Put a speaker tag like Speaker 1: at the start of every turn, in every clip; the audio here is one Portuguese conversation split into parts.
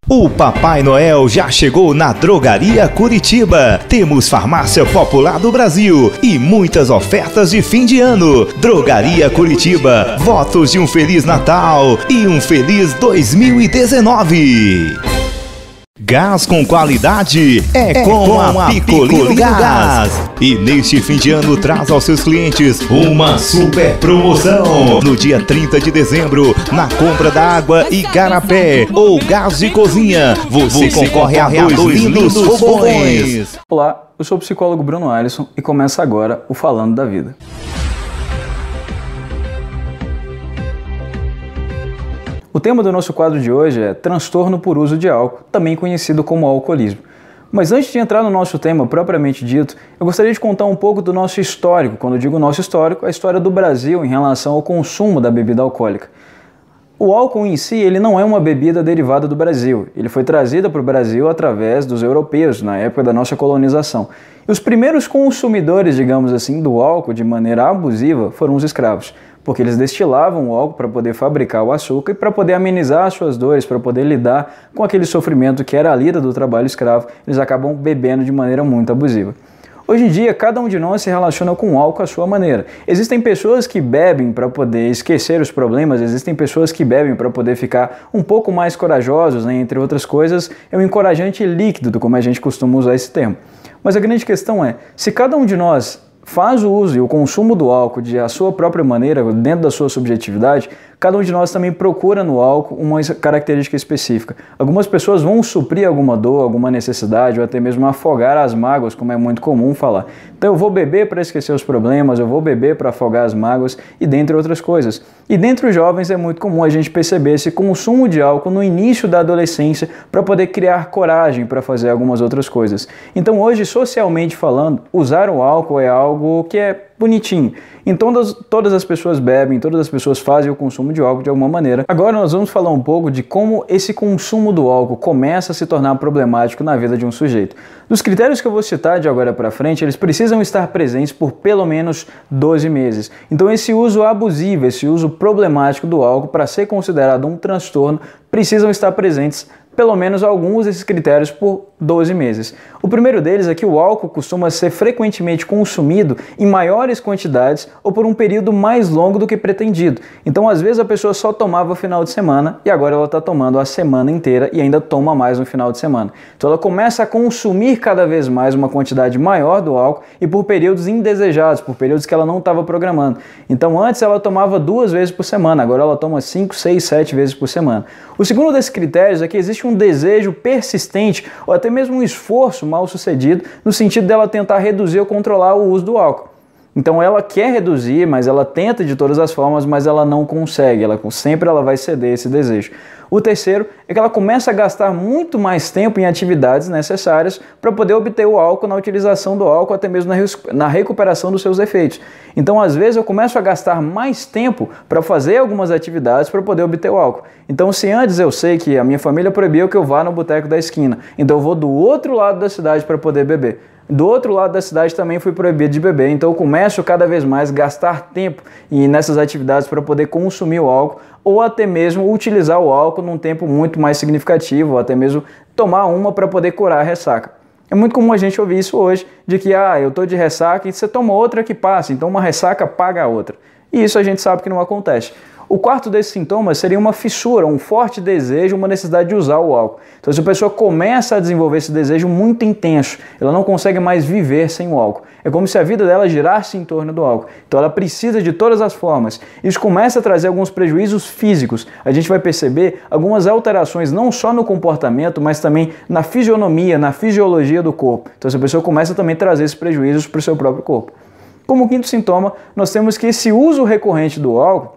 Speaker 1: O Papai Noel já chegou na Drogaria Curitiba. Temos farmácia popular do Brasil e muitas ofertas de fim de ano. Drogaria Curitiba, votos de um Feliz Natal e um Feliz 2019. Gás com qualidade é com a Picolino Gás. E neste fim de ano traz aos seus clientes uma super promoção. No dia 30 de dezembro, na compra da água Igarapé ou gás de cozinha, você concorre a dois lindos fogões.
Speaker 2: Olá, eu sou o psicólogo Bruno Alisson e começa agora o Falando da Vida. O tema do nosso quadro de hoje é transtorno por uso de álcool, também conhecido como alcoolismo. Mas antes de entrar no nosso tema propriamente dito, eu gostaria de contar um pouco do nosso histórico. Quando eu digo nosso histórico, a história do Brasil em relação ao consumo da bebida alcoólica. O álcool em si, ele não é uma bebida derivada do Brasil. Ele foi trazido para o Brasil através dos europeus, na época da nossa colonização. E os primeiros consumidores, digamos assim, do álcool de maneira abusiva foram os escravos, porque eles destilavam o álcool para poder fabricar o açúcar e para poder amenizar as suas dores, para poder lidar com aquele sofrimento que era a lida do trabalho escravo, eles acabam bebendo de maneira muito abusiva. Hoje em dia, cada um de nós se relaciona com o álcool à sua maneira. Existem pessoas que bebem para poder esquecer os problemas, existem pessoas que bebem para poder ficar um pouco mais corajosos, né? Entre outras coisas, é um encorajante líquido, como a gente costuma usar esse termo. Mas a grande questão é, se cada um de nós faz o uso e o consumo do álcool de a sua própria maneira, dentro da sua subjetividade, cada um de nós também procura no álcool uma característica específica. Algumas pessoas vão suprir alguma dor, alguma necessidade, ou até mesmo afogar as mágoas, como é muito comum falar. Então eu vou beber para esquecer os problemas, eu vou beber para afogar as mágoas e dentre outras coisas. E dentre os jovens é muito comum a gente perceber esse consumo de álcool no início da adolescência para poder criar coragem para fazer algumas outras coisas. Então hoje, socialmente falando, usar o álcool é algo que é bonitinho. Então todas as pessoas bebem, todas as pessoas fazem o consumo de álcool de alguma maneira. Agora nós vamos falar um pouco de como esse consumo do álcool começa a se tornar problemático na vida de um sujeito. Dos critérios que eu vou citar de agora para frente, eles precisam estar presentes por pelo menos 12 meses. Então esse uso abusivo, esse uso problemático do álcool, para ser considerado um transtorno, precisam estar presentes pelo menos alguns desses critérios por 12 meses. O primeiro deles é que o álcool costuma ser frequentemente consumido em maiores quantidades ou por um período mais longo do que pretendido. Então, às vezes, a pessoa só tomava no final de semana e agora ela está tomando a semana inteira e ainda toma mais no final de semana. Então, ela começa a consumir cada vez mais uma quantidade maior do álcool e por períodos indesejados, por períodos que ela não estava programando. Então, antes ela tomava 2 vezes por semana, agora ela toma 5, 6, 7 vezes por semana. O segundo desses critérios é que existe um desejo persistente ou até mesmo um esforço mal sucedido no sentido dela tentar reduzir ou controlar o uso do álcool. Então ela quer reduzir, mas ela tenta de todas as formas, mas ela não consegue, sempre ela vai ceder esse desejo. O terceiro é que ela começa a gastar muito mais tempo em atividades necessárias para poder obter o álcool, na utilização do álcool, até mesmo na recuperação dos seus efeitos. Então, às vezes, eu começo a gastar mais tempo para fazer algumas atividades para poder obter o álcool. Então, se antes eu sei que a minha família proibiu que eu vá no boteco da esquina, então eu vou do outro lado da cidade para poder beber. Do outro lado da cidade também fui proibido de beber, então eu começo cada vez mais a gastar tempo nessas atividades para poder consumir o álcool ou até mesmo utilizar o álcool num tempo muito mais significativo, ou até mesmo tomar uma para poder curar a ressaca. É muito comum a gente ouvir isso hoje, de que eu estou de ressaca e você toma outra que passa, então uma ressaca paga a outra. E isso a gente sabe que não acontece. O quarto desses sintomas seria uma fissura, um forte desejo, uma necessidade de usar o álcool. Então, se a pessoa começa a desenvolver esse desejo muito intenso, ela não consegue mais viver sem o álcool. É como se a vida dela girasse em torno do álcool. Então, ela precisa de todas as formas. Isso começa a trazer alguns prejuízos físicos. A gente vai perceber algumas alterações, não só no comportamento, mas também na fisionomia, na fisiologia do corpo. Então, essa pessoa começa também a trazer esses prejuízos para o seu próprio corpo. Como quinto sintoma, nós temos que esse uso recorrente do álcool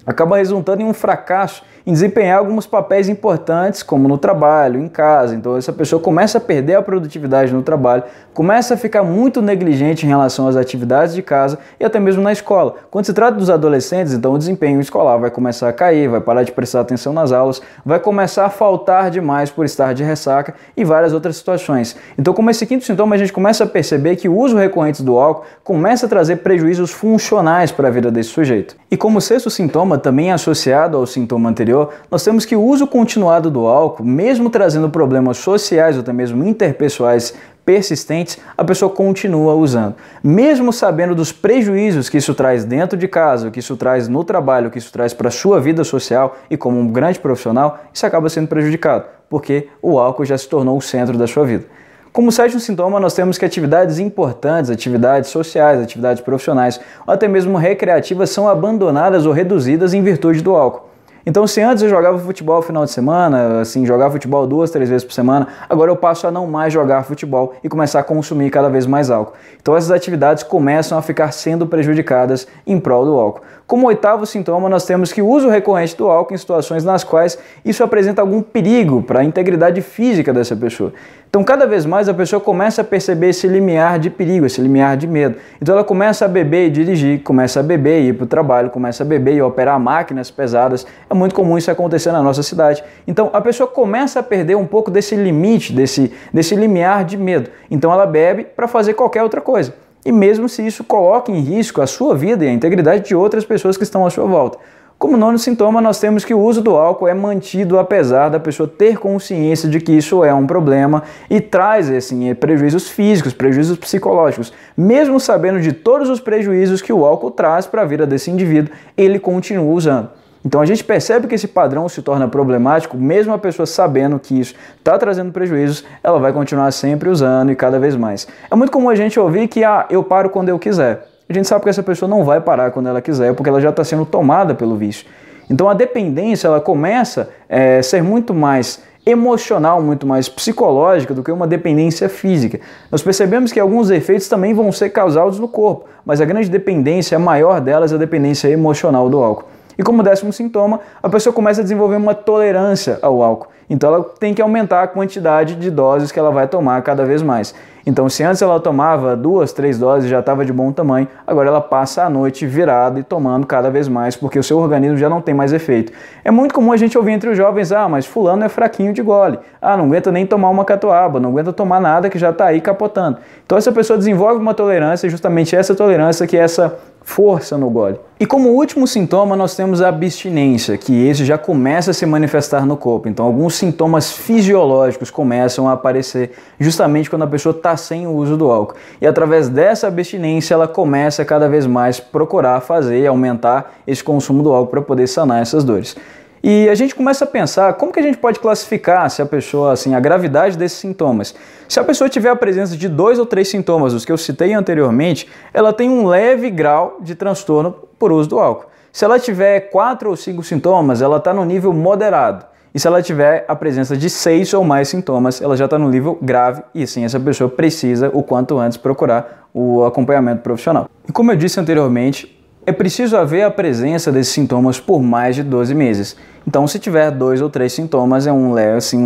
Speaker 2: acaba resultando em um fracasso em desempenhar alguns papéis importantes, como no trabalho, em casa. Então essa pessoa começa a perder a produtividade no trabalho, começa a ficar muito negligente em relação às atividades de casa e até mesmo na escola. Quando se trata dos adolescentes, então o desempenho escolar vai começar a cair, vai parar de prestar atenção nas aulas, vai começar a faltar demais por estar de ressaca e várias outras situações. Então, como esse quinto sintoma, a gente começa a perceber que o uso recorrente do álcool começa a trazer prejuízos funcionais para a vida desse sujeito. E como sexto sintoma, sintoma também associado ao sintoma anterior, nós temos que o uso continuado do álcool, mesmo trazendo problemas sociais ou até mesmo interpessoais persistentes, a pessoa continua usando. Mesmo sabendo dos prejuízos que isso traz dentro de casa, que isso traz no trabalho, que isso traz para a sua vida social e como um grande profissional, isso acaba sendo prejudicado, porque o álcool já se tornou o centro da sua vida. Como sétimo sintoma, nós temos que atividades importantes, atividades sociais, atividades profissionais ou até mesmo recreativas são abandonadas ou reduzidas em virtude do álcool. Então, se antes eu jogava futebol no final de semana, assim, jogava futebol 2, 3 vezes por semana, agora eu passo a não mais jogar futebol e começar a consumir cada vez mais álcool. Então, essas atividades começam a ficar sendo prejudicadas em prol do álcool. Como oitavo sintoma, nós temos que o uso recorrente do álcool em situações nas quais isso apresenta algum perigo para a integridade física dessa pessoa. Então, cada vez mais a pessoa começa a perceber esse limiar de perigo, esse limiar de medo. Então, ela começa a beber e dirigir, começa a beber e ir para o trabalho, começa a beber e operar máquinas pesadas. É muito comum isso acontecer na nossa cidade. Então, a pessoa começa a perder um pouco desse limite, desse limiar de medo. Então, ela bebe para fazer qualquer outra coisa. E mesmo se isso coloca em risco a sua vida e a integridade de outras pessoas que estão à sua volta. Como nono sintoma, nós temos que o uso do álcool é mantido apesar da pessoa ter consciência de que isso é um problema e traz assim, prejuízos físicos, prejuízos psicológicos. Mesmo sabendo de todos os prejuízos que o álcool traz para a vida desse indivíduo, ele continua usando. Então a gente percebe que esse padrão se torna problemático, mesmo a pessoa sabendo que isso está trazendo prejuízos, ela vai continuar sempre usando e cada vez mais. É muito comum a gente ouvir que eu paro quando eu quiser. A gente sabe que essa pessoa não vai parar quando ela quiser, porque ela já está sendo tomada pelo vício. Então a dependência ela começa a ser muito mais emocional, muito mais psicológica do que uma dependência física. Nós percebemos que alguns efeitos também vão ser causados no corpo, mas a grande dependência, a maior delas, é a dependência emocional do álcool. E como décimo sintoma, a pessoa começa a desenvolver uma tolerância ao álcool. Então ela tem que aumentar a quantidade de doses que ela vai tomar cada vez mais. Então se antes ela tomava 2, 3 doses já estava de bom tamanho, agora ela passa a noite virada e tomando cada vez mais, porque o seu organismo já não tem mais efeito. É muito comum a gente ouvir entre os jovens, mas fulano é fraquinho de gole, não aguenta nem tomar uma catuaba, não aguenta tomar nada que já está aí capotando. Então essa pessoa desenvolve uma tolerância, justamente essa tolerância que é essa força no gole. E como último sintoma nós temos a abstinência, que esse já começa a se manifestar no corpo. Então alguns sintomas fisiológicos começam a aparecer justamente quando a pessoa está sem o uso do álcool. E através dessa abstinência ela começa cada vez mais procurar fazer, aumentar esse consumo do álcool para poder sanar essas dores. E a gente começa a pensar como que a gente pode classificar se a pessoa, assim, a gravidade desses sintomas. Se a pessoa tiver a presença de 2 ou 3 sintomas, os que eu citei anteriormente, ela tem um leve grau de transtorno por uso do álcool. Se ela tiver 4 ou 5 sintomas, ela está no nível moderado. E se ela tiver a presença de 6 ou mais sintomas, ela já está no nível grave e sim, essa pessoa precisa, o quanto antes, procurar o acompanhamento profissional. E como eu disse anteriormente, é preciso haver a presença desses sintomas por mais de 12 meses. Então, se tiver 2 ou 3 sintomas, é um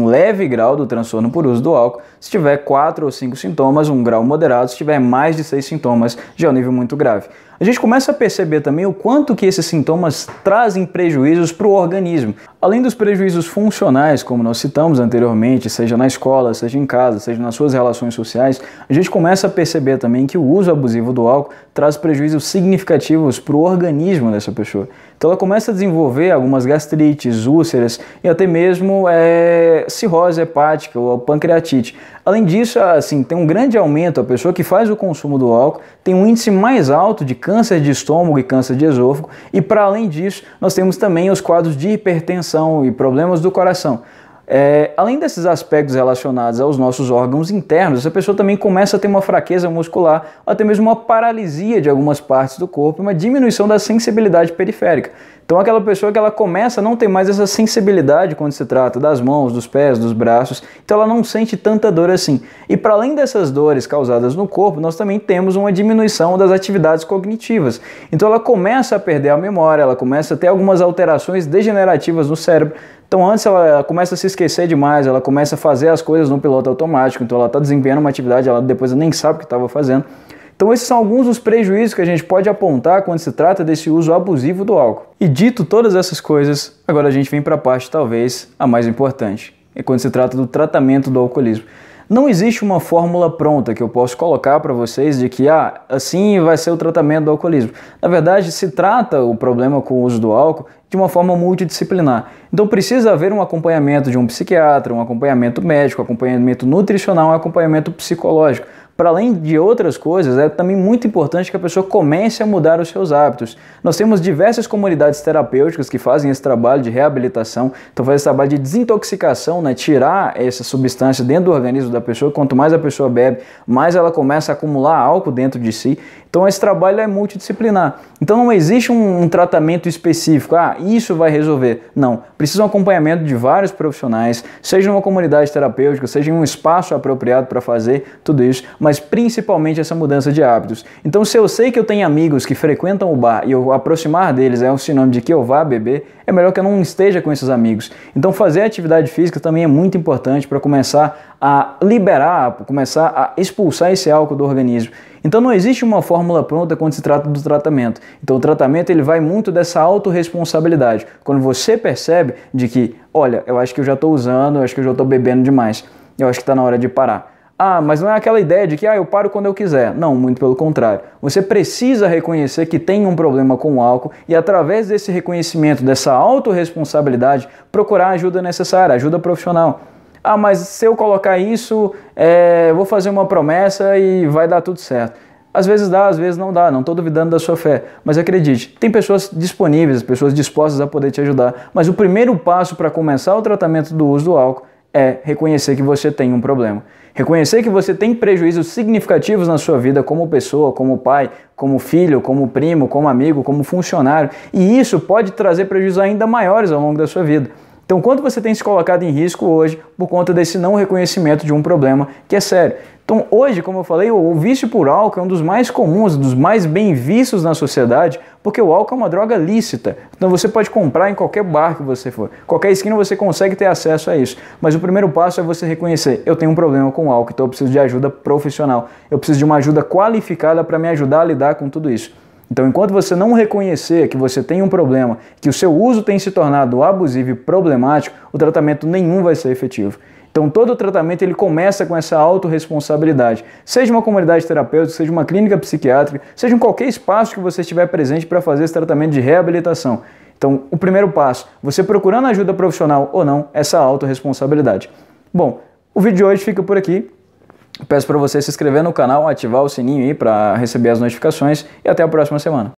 Speaker 2: leve grau do transtorno por uso do álcool. Se tiver 4 ou 5 sintomas, um grau moderado. Se tiver mais de 6 sintomas, já é um nível muito grave. A gente começa a perceber também o quanto que esses sintomas trazem prejuízos para o organismo. Além dos prejuízos funcionais, como nós citamos anteriormente, seja na escola, seja em casa, seja nas suas relações sociais, a gente começa a perceber também que o uso abusivo do álcool traz prejuízos significativos para o organismo dessa pessoa. Então ela começa a desenvolver algumas gastrites, úlceras e até mesmo cirrose hepática ou pancreatite. Além disso, assim, tem um grande aumento, a pessoa que faz o consumo do álcool tem um índice mais alto de câncer de estômago e câncer de esôfago e para além disso, nós temos também os quadros de hipertensão e problemas do coração. Além desses aspectos relacionados aos nossos órgãos internos, essa pessoa também começa a ter uma fraqueza muscular, ou até mesmo uma paralisia de algumas partes do corpo, uma diminuição da sensibilidade periférica. Então aquela pessoa que ela começa a não ter mais essa sensibilidade quando se trata das mãos, dos pés, dos braços, então ela não sente tanta dor assim. E para além dessas dores causadas no corpo, nós também temos uma diminuição das atividades cognitivas. Então ela começa a perder a memória, ela começa a ter algumas alterações degenerativas no cérebro. Então antes ela começa a se esquecer demais, ela começa a fazer as coisas no piloto automático, então ela está desempenhando uma atividade, ela depois nem sabe o que estava fazendo. Então esses são alguns dos prejuízos que a gente pode apontar quando se trata desse uso abusivo do álcool. E dito todas essas coisas, agora a gente vem para a parte talvez a mais importante, é quando se trata do tratamento do alcoolismo. Não existe uma fórmula pronta que eu posso colocar para vocês de que assim vai ser o tratamento do alcoolismo. Na verdade, se trata o problema com o uso do álcool de uma forma multidisciplinar. Então precisa haver um acompanhamento de um psiquiatra, um acompanhamento médico, acompanhamento nutricional, um acompanhamento psicológico. Para além de outras coisas, é também muito importante que a pessoa comece a mudar os seus hábitos. Nós temos diversas comunidades terapêuticas que fazem esse trabalho de reabilitação, então faz esse trabalho de desintoxicação, né? Tirar essa substância dentro do organismo da pessoa. Quanto mais a pessoa bebe, mais ela começa a acumular álcool dentro de si. Então esse trabalho é multidisciplinar. Então não existe um tratamento específico, isso vai resolver. Não, precisa um acompanhamento de vários profissionais, seja numa comunidade terapêutica, seja em um espaço apropriado para fazer tudo isso, mas principalmente essa mudança de hábitos. Então se eu sei que eu tenho amigos que frequentam o bar e eu aproximar deles é um sinônimo de que eu vá beber, é melhor que eu não esteja com esses amigos. Então fazer atividade física também é muito importante para começar a liberar, começar a expulsar esse álcool do organismo. Então não existe uma fórmula pronta quando se trata do tratamento. Então o tratamento ele vai muito dessa autorresponsabilidade. Quando você percebe de que, olha, eu acho que eu já estou usando, eu acho que eu já estou bebendo demais, eu acho que está na hora de parar. Mas não é aquela ideia de que eu paro quando eu quiser. Não, muito pelo contrário. Você precisa reconhecer que tem um problema com o álcool e através desse reconhecimento, dessa autorresponsabilidade, procurar a ajuda necessária, ajuda profissional. Mas se eu colocar isso, vou fazer uma promessa e vai dar tudo certo. Às vezes dá, às vezes não dá, não estou duvidando da sua fé, mas acredite, tem pessoas disponíveis, pessoas dispostas a poder te ajudar, mas o primeiro passo para começar o tratamento do uso do álcool é reconhecer que você tem um problema. Reconhecer que você tem prejuízos significativos na sua vida como pessoa, como pai, como filho, como primo, como amigo, como funcionário, e isso pode trazer prejuízos ainda maiores ao longo da sua vida. Então, quanto você tem se colocado em risco hoje por conta desse não reconhecimento de um problema que é sério? Então, hoje, como eu falei, o vício por álcool é um dos mais comuns, dos mais bem vistos na sociedade, porque o álcool é uma droga lícita. Então, você pode comprar em qualquer bar que você for. Qualquer esquina você consegue ter acesso a isso. Mas o primeiro passo é você reconhecer, eu tenho um problema com o álcool, então eu preciso de ajuda profissional. Eu preciso de uma ajuda qualificada para me ajudar a lidar com tudo isso. Então, enquanto você não reconhecer que você tem um problema, que o seu uso tem se tornado abusivo e problemático, o tratamento nenhum vai ser efetivo. Então, todo o tratamento ele começa com essa autorresponsabilidade. Seja uma comunidade terapêutica, seja uma clínica psiquiátrica, seja em qualquer espaço que você estiver presente para fazer esse tratamento de reabilitação. Então, o primeiro passo, você procurando ajuda profissional ou não, essa autorresponsabilidade. Bom, o vídeo de hoje fica por aqui. Peço para você se inscrever no canal, ativar o sininho aí para receber as notificações e até a próxima semana.